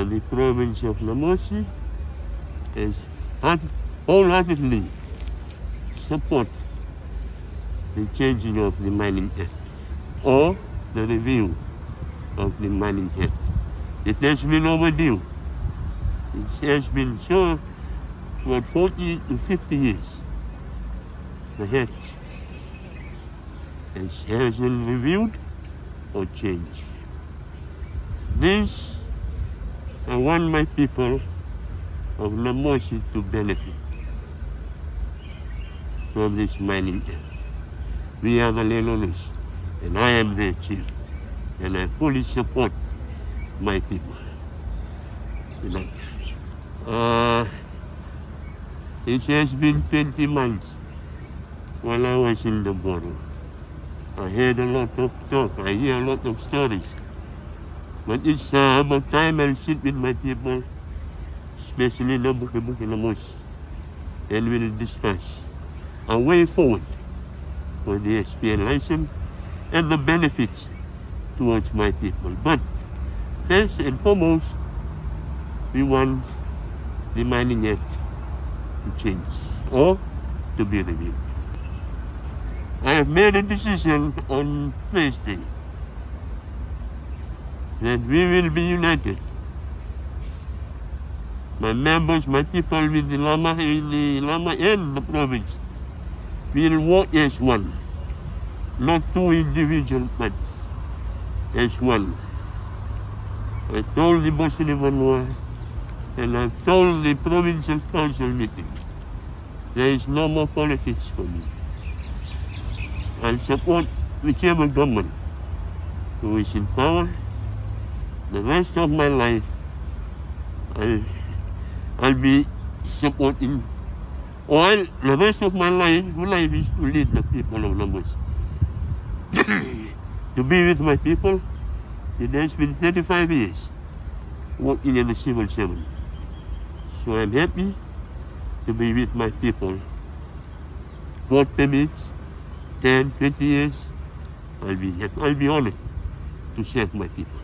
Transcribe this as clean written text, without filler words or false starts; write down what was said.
the province of Lamosi has wholeheartedly support the changing of the Mining Act or the review of the Mining Act. It has been overdue. It has been so for 40 to 50 years. The Act has been reviewed or changed. This, I want my people of Lamosi to benefit from this Mining Act. We are the landowners, and I am their chief, and I fully support my people. It has been 20 months while I was in the borough. I heard a lot of talk, I hear a lot of stories. But it's about time I'll sit with my people, especially the Buki Lamosi, and we'll discuss a way forward for the SPN license and the benefits towards my people. But first and foremost, we want the Mining Act to change or to be reviewed. I have made a decision on Thursday that we will be united. My members, my people with the Lama and the province will work as one, not two individual parts, as one. I told the Boston Evanua and I told the provincial council meeting, there is no more politics for me. I'll support whichever government who is in power. The rest of my life, I'll be supporting, or the rest of my life is to lead the people of Lamosi. To be with my people, it has been 35 years working in the civil service. So I'm happy to be with my people. God permits, 10, 20 years, I'll be honored to serve my people.